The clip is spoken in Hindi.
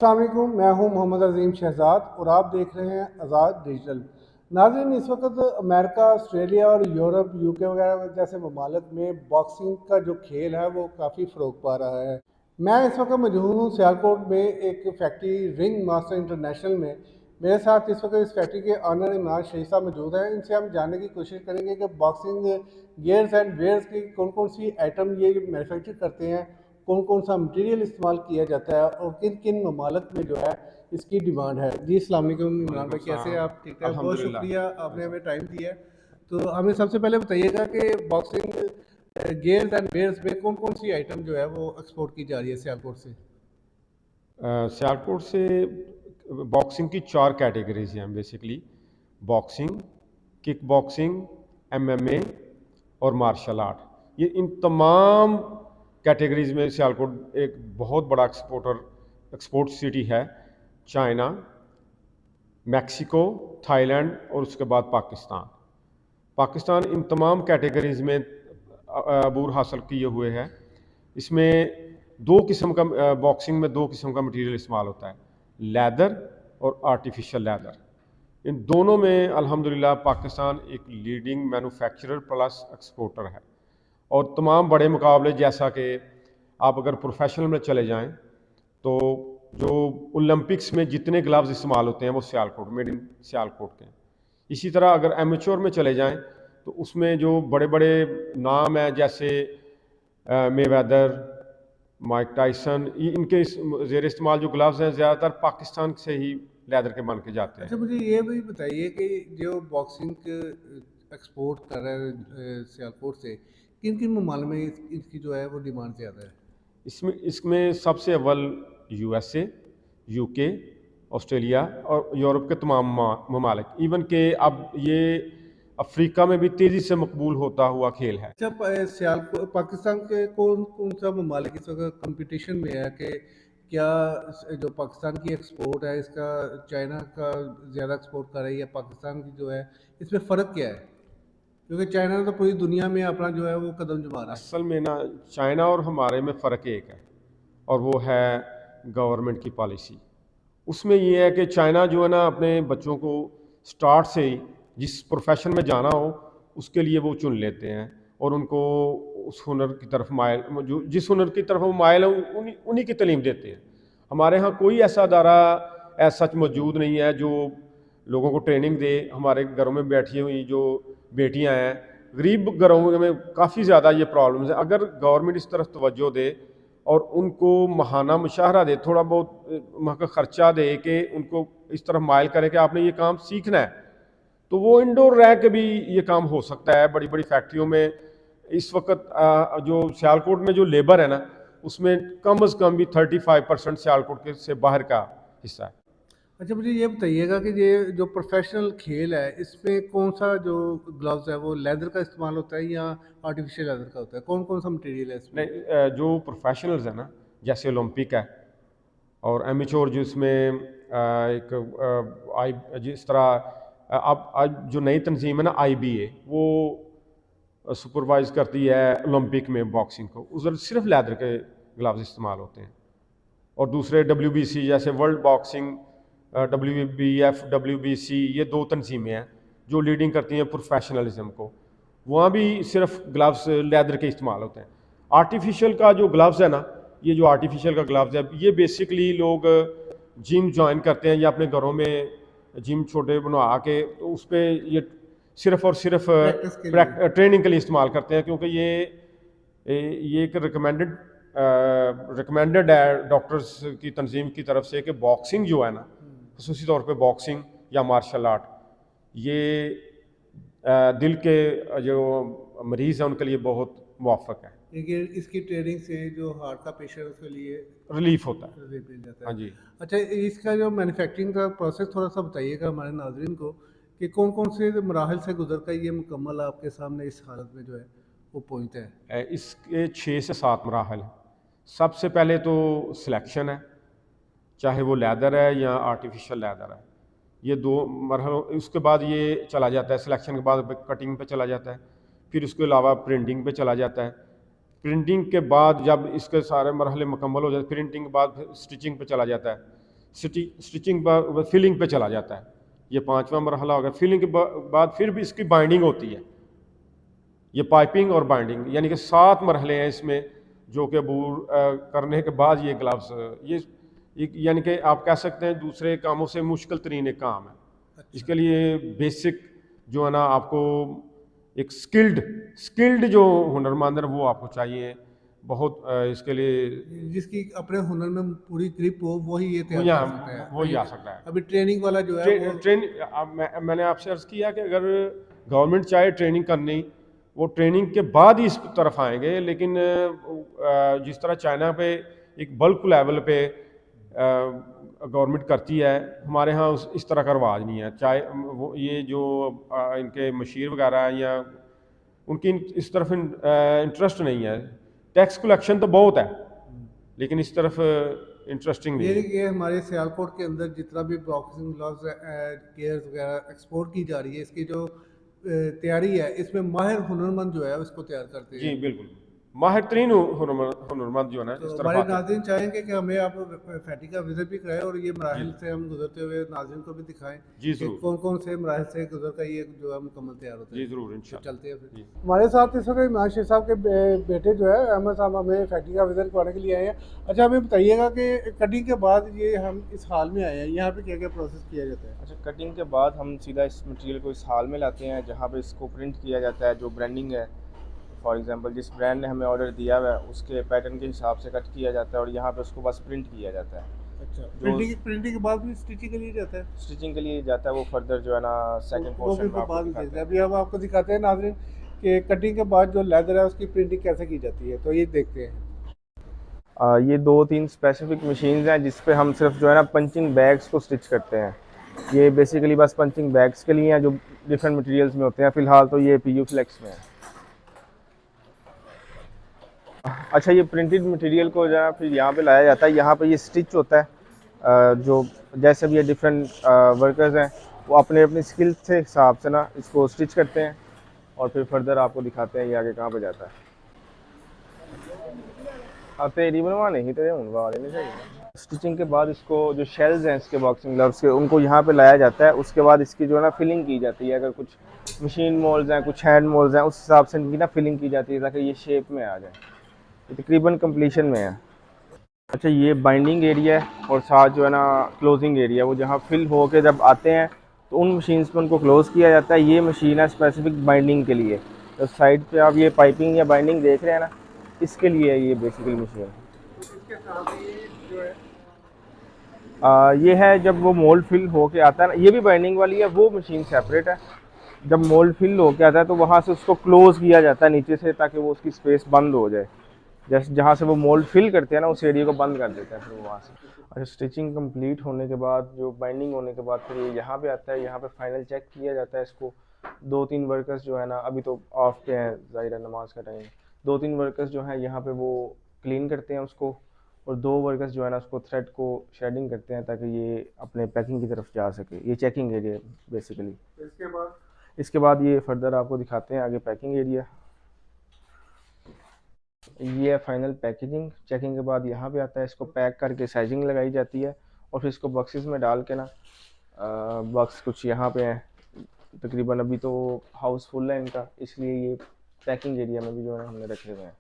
अस्सलाम वालेकुम, मैं हूं मोहम्मद अजीम शहजाद और आप देख रहे हैं आज़ाद डिजिटल। नाज़रीन, इस वक्त अमेरिका, ऑस्ट्रेलिया और यूरोप, यूके वगैरह जैसे ममालिक में बॉक्सिंग का जो खेल है वो काफ़ी फ़रोग पा रहा है। मैं इस वक्त मौजूद हूँ सियालकोट में एक फैक्ट्री रिंग मास्टर इंटरनेशनल में। मेरे साथ इस वक्त इस फैक्ट्री के ऑनर इमरान शहीद साहब मौजूद हैं। इनसे हम जानने की कोशिश करेंगे कि बॉक्सिंग गियर्स एंड वेयर्स की कौन कौन सी आइटम ये मैन्युफैक्चर करते हैं, कौन कौन सा मटेरियल इस्तेमाल किया जाता है और किन किन ममालक में जो है इसकी डिमांड है। जी अस्सलाम वालेकुम इमरान वालेकुम भाई, कैसे हैं सलाम। आप? ठीक है, बहुत अल्हम्दुलिल्लाह। शुक्रिया, आपने अच्छा। हमें टाइम दिया है। तो हमें सबसे पहले बताइएगा कि बॉक्सिंग गियर्स एंड वेयर्स में कौन कौन सी आइटम जो है वो एक्सपोर्ट की जा रही है सियालकोट से। सियालकोट से बॉक्सिंग की चार कैटेगरीज हैं basically. Boxing, kick boxing, MMA और मार्शल आर्ट। ये इन तमाम कैटेगरीज में सियालकोट एक बहुत बड़ा एक्सपोर्ट सिटी है। चाइना, मैक्सिको, थाईलैंड और उसके बाद पाकिस्तान। पाकिस्तान इन तमाम कैटेगरीज में अबूर हासिल किए हुए है। इसमें दो किस्म का बॉक्सिंग में दो किस्म का मटेरियल इस्तेमाल होता है, लेदर और आर्टिफिशियल लेदर। इन दोनों में अल्हम्दुलिल्लाह पाकिस्तान एक लीडिंग मैन्युफैक्चरर प्लस एक्सपोर्टर है। और तमाम बड़े मुकाबले, जैसा कि आप अगर प्रोफेशनल में चले जाएं तो जो ओलंपिक्स में जितने ग्लव्स इस्तेमाल होते हैं वो सियालकोट, मेड इन सियालकोट के हैं। इसी तरह अगर एमेच्योर में चले जाएं तो उसमें जो बड़े बड़े नाम हैं, जैसे मेवेदर, माइक टाइसन, इनके जेर इस्तेमाल जो ग्लव्स हैं ज़्यादातर पाकिस्तान से ही लेदर के बन के जाते अच्छा, हैं। मुझे ये भी बताइए कि जो बॉक्सिंग एक्सपोर्ट कर रहा है सियालकोट से, किन किन ममालिक में इसकी जो है वो डिमांड ज़्यादा है। इसमें इसमें सबसे अव्वल यूएसए, यूके, ऑस्ट्रेलिया और यूरोप के तमाम ममालिक, इवन के अब ये अफ्रीका में भी तेज़ी से मकबूल होता हुआ खेल है। अच्छा, सियालकोट पाकिस्तान के कौन कौन सा ममालिक इस वक्त कंपटीशन में है कि क्या जो पाकिस्तान की एक्सपोर्ट है इसका चाइना का ज़्यादा एक्सपोर्ट कर रही है, पाकिस्तान की जो है इसमें फ़र्क क्या है? क्योंकि चाइना तो पूरी दुनिया में अपना जो है वो कदम जमा रहा है। असल में ना, चाइना और हमारे में फ़र्क एक है और वो है गवर्नमेंट की पॉलिसी। उसमें ये है कि चाइना जो है ना, अपने बच्चों को स्टार्ट से ही जिस प्रोफेशन में जाना हो उसके लिए वो चुन लेते हैं और उनको उस हुनर की तरफ मायल, जो जिस हुनर की तरफ वो मायल है उन्हीं उन्हीं की तालीम देते हैं। हमारे यहाँ कोई ऐसा अदारा ऐसा सच मौजूद नहीं है जो लोगों को ट्रेनिंग दे। हमारे घरों में बैठी हुई जो बेटियां हैं, गरीब घरों में काफ़ी ज़्यादा ये प्रॉब्लम्स है। अगर गवर्नमेंट इस तरफ तवज्जो दे और उनको महाना मुशाहरा दे, थोड़ा बहुत वहाँ का ख़र्चा दे कि उनको इस तरफ मायल करे कि आपने ये काम सीखना है, तो वो इंडोर रह के भी ये काम हो सकता है। बड़ी बड़ी फैक्ट्रियों में इस वक्त जो सियालकोट में जो लेबर है ना, उसमें कम अज़ कम भी 35% सियालकोट के से बाहर का हिस्सा है। अच्छा, मुझे ये बताइएगा कि ये जो प्रोफेशनल खेल है इसमें कौन सा जो ग्लव्स है वो लेदर का इस्तेमाल होता है या आर्टिफिशियल लेदर का होता है? कौन कौन सा मटेरियल है इसमें? नहीं, जो प्रोफेशनल्स है ना, जैसे ओलंपिक है और एमेच्योर जिसमें एक आई जिस तरह अब आज जो नई तंजीम है ना, आईबीए, वो सुपरवाइज करती है ओलंपिक में बॉक्सिंग को। उधर सिर्फ लेदर के ग्लव्स इस्तेमाल होते हैं। और दूसरे डब्ल्यूबीसी जैसे वर्ल्ड बॉक्सिंग, डब्ल्यूबीएफ, डब्ल्यूबीसी, ये दो तंजीमें हैं जो लीडिंग करती हैं प्रोफेशनलिज्म को। वहाँ भी सिर्फ ग्लव्स लेदर के इस्तेमाल होते हैं। आर्टिफिशियल का जो ग्लव्स है ना, ये जो आर्टिफिशियल का ग्लव्स है, ये बेसिकली लोग जिम ज्वाइन करते हैं या अपने घरों में जिम छोटे बनवा के तो उस पर ये सिर्फ और सिर्फ प्रैक्टिस के लिए। ट्रेनिंग के लिए इस्तेमाल करते हैं, क्योंकि ये एक रिकमेंडेड है डॉक्टर्स की तंजीम की तरफ से कि बॉक्सिंग जो है ना, खसूसी तौर पे बॉक्सिंग या मार्शल आर्ट, ये दिल के जो मरीज़ हैं उनके लिए बहुत मुआफ़क़ है, देखिए, इसकी ट्रेनिंग से जो हार्ट का पेशेंट है उसके लिए रिलीफ होता है। रिलीफ मिल जाता हाँ है। जी। अच्छा, इसका जो मैन्युफैक्चरिंग का प्रोसेस थोड़ा सा बताइएगा हमारे नाजरीन को कि कौन कौन से मराहल से गुजर कर ये मुकम्मल आपके सामने इस हालत में जो है वो पहुँचता है। इसके 6 से 7 मराहल हैं। सबसे पहले तो सिलेक्शन है, चाहे वो लेदर है या आर्टिफिशियल लेदर है। ये दो मरहलों, उसके बाद ये चला जाता है, सिलेक्शन के बाद कटिंग पे चला जाता है, फिर उसके अलावा प्रिंटिंग पे चला जाता है। प्रिंटिंग के बाद जब इसके सारे मरहले मुकम्मल हो जाते हैं, प्रिंटिंग के बाद फिर स्टिचिंग पे चला जाता है। स्टिचिंग फिलिंग पे चला जाता है। ये 5वां मरहला होगा। फिलिंग के बाद फिर भी इसकी बाइंडिंग होती है। ये पाइपिंग और बाइंडिंग यानी कि 7 मरहले हैं इसमें, जो कि अबूर करने के बाद ये ग्लव्स यानी कि आप कह सकते हैं दूसरे कामों से मुश्किल तरीन एक काम है। अच्छा। इसके लिए बेसिक जो है ना आपको एक स्किल्ड जो हुनरमंद है वो आपको चाहिए बहुत। इसके लिए जिसकी अपने हुनर में पूरी ग्रिप हो वही ये वो तैयार कर सकता है। वो ही आ सकता है। अभी ट्रेनिंग वाला जो है वो मैंने आपसे अर्ज किया कि अगर गवर्नमेंट चाहे ट्रेनिंग करनी, वो ट्रेनिंग के बाद ही इस तरफ आएंगे, लेकिन जिस तरह चाइना पे एक बल्क लेवल पे गवर्नमेंट करती है, हमारे यहाँ इस तरह का रवाज नहीं है। चाहे वो ये जो इनके मशीर वगैरह हैं या उनकी इस तरफ इंटरेस्ट नहीं है। टैक्स कलेक्शन तो बहुत है, लेकिन इस तरफ इंटरेस्टिंग नहीं है। ये हमारे सियालकोट के अंदर जितना भी बॉक्सिंग ग्लव्स गियर्स वगैरह एक्सपोर्ट की जा रही है, इसकी जो तैयारी है इसमें माहिर हुनरमंद जो है उसको तैयार करते हैं। जी बिल्कुल, माहिर तरीन हुनरमंद जो है ना तो इस तरफ हमारे आते हैं। नाज़रीन चाहेंगे कि हमें आप फैटी का विजिट भी कराएं और ये जी मराहिल से हम गुजरते हुए नाज़रीन को भी दिखाएं जी कि ज़रूर, कौन कौन से मराहिल से गुजर कर ये जो है मुकम्मल तैयार होता है। जी ज़रूर तो इंशाल्लाह। चलते हैं फिर। जी हमारे साथ इस वक्त इमरान शेख साहब के बेटे जो है अहमद साहब हमें फैक्ट्री का विजिट करवाने के लिए आए हैं। अच्छा, हमें बताइएगा कि कटिंग के बाद ये हम इस हाल में आए हैं, यहाँ पे क्या क्या प्रोसेस किया जाता है? अच्छा, कटिंग के बाद हम सीधा इस मटेरियल को इस हाल में लाते हैं जहाँ पे इसको प्रिंट किया जाता है। जो ब्रांडिंग है, फॉर एग्जांपल जिस ब्रांड ने हमें ऑर्डर दिया हुआ है उसके पैटर्न के हिसाब से कट किया जाता है और यहाँ पे उसको बस प्रिंट किया जाता है। अच्छा, जो प्रिंटिंग के बाद भी स्टिचिंग के लिए जाता है? स्टिचिंग के लिए जाता है वो फर्दर जो है ना सेकंड वो भी पोर्शन में आपको बाद में दिखाते देखते हैं। हैं। अभी हम आपको दिखाते हैं नाज़रीन कि कटिंग के बाद जो लेदर है उसकी प्रिंटिंग कैसे की जाती है, तो ये देखते हैं। ये 2-3 स्पेसिफिक मशीन्स हैं जिस पे हम सिर्फ जो है ना पंचिंग बैग्स को स्टिच करते हैं। ये बेसिकली बस पंचिंग बैग्स के लिए हैं जो डिफरेंट मटेरियल्स में होते हैं। फ़िलहाल तो ये PU फ्लेक्स में है। अच्छा, ये प्रिंटेड मटेरियल को जो है फिर यहाँ पे लाया जाता है। यहाँ पे ये स्टिच होता है। जो जैसे भी ये डिफरेंट वर्कर्स हैं वो अपने अपनी स्किल से हिसाब से ना इसको स्टिच करते हैं और फिर फर्दर आपको दिखाते हैं ये आगे कहाँ पे जाता है। हाँ, तेरी बनवाने ही तेरे बनवा लेने चाहिए। स्टिचिंग के बाद इसको जो शेल्स हैं इसके बॉक्सिंग ग्लव्स के उनको यहाँ पे लाया जाता है। उसके बाद इसकी जो है ना फिलिंग की जाती है। अगर कुछ मशीन मोल्ड्स हैं, कुछ हैंड मोल्ड्स हैं, उस हिसाब से इनकी ना फिलिंग की जाती है ताकि ये शेप में आ जाए। ये तकरीबन कंप्लीशन में है। अच्छा, ये बाइंडिंग एरिया है और साथ जो है ना क्लोजिंग एरिया, वो जहाँ फिल हो के जब आते हैं तो उन मशीन्स पर उनको क्लोज़ किया जाता है। ये मशीन है स्पेसिफिक बाइंडिंग के लिए। तो साइड पे आप ये पाइपिंग या बाइंडिंग देख रहे हैं ना, इसके लिए है ये बेसिकली मशीन। इसके साथ ही जो है ये है जब वो मोल्ड फिल हो के आता है ना, ये भी बाइंडिंग वाली है, वो मशीन सेपरेट है। जब मोल्ड फिल हो के आता है तो वहाँ से उसको क्लोज़ किया जाता है नीचे से ताकि वो उसकी स्पेस बंद हो जाए। जैसे जहाँ से वो मोल्ड फिल करते हैं ना उस एरिया को बंद कर देते हैं फिर वहाँ से। अच्छा, स्टिचिंग कंप्लीट होने के बाद जो बाइंडिंग होने के बाद फिर ये यहाँ पे आता है। यहाँ पे फाइनल चेक किया जाता है इसको। 2-3 वर्कर्स जो है ना, अभी तो ऑफ पे हैं, ज़ाहिर है नमाज का टाइम। 2-3 वर्कर्स जो हैं यहाँ पे वो क्लीन करते हैं उसको और 2 वर्कर्स जो है ना उसको थ्रेड को शेडिंग करते हैं ताकि ये अपने पैकिंग की तरफ जा सके। ये चेकिंग एरिया बेसिकली। इसके बाद ये फर्दर आपको दिखाते हैं आगे पैकिंग एरिया। ये है फाइनल पैकेजिंग। चेकिंग के बाद यहाँ पे आता है, इसको पैक करके साइजिंग लगाई जाती है और फिर इसको बॉक्सेस में डाल के ना बॉक्स कुछ यहाँ पे हैं। तकरीबन अभी तो हाउस फुल है इनका, इसलिए ये पैकिंग एरिया में भी जो है हमने रखे हुए हैं।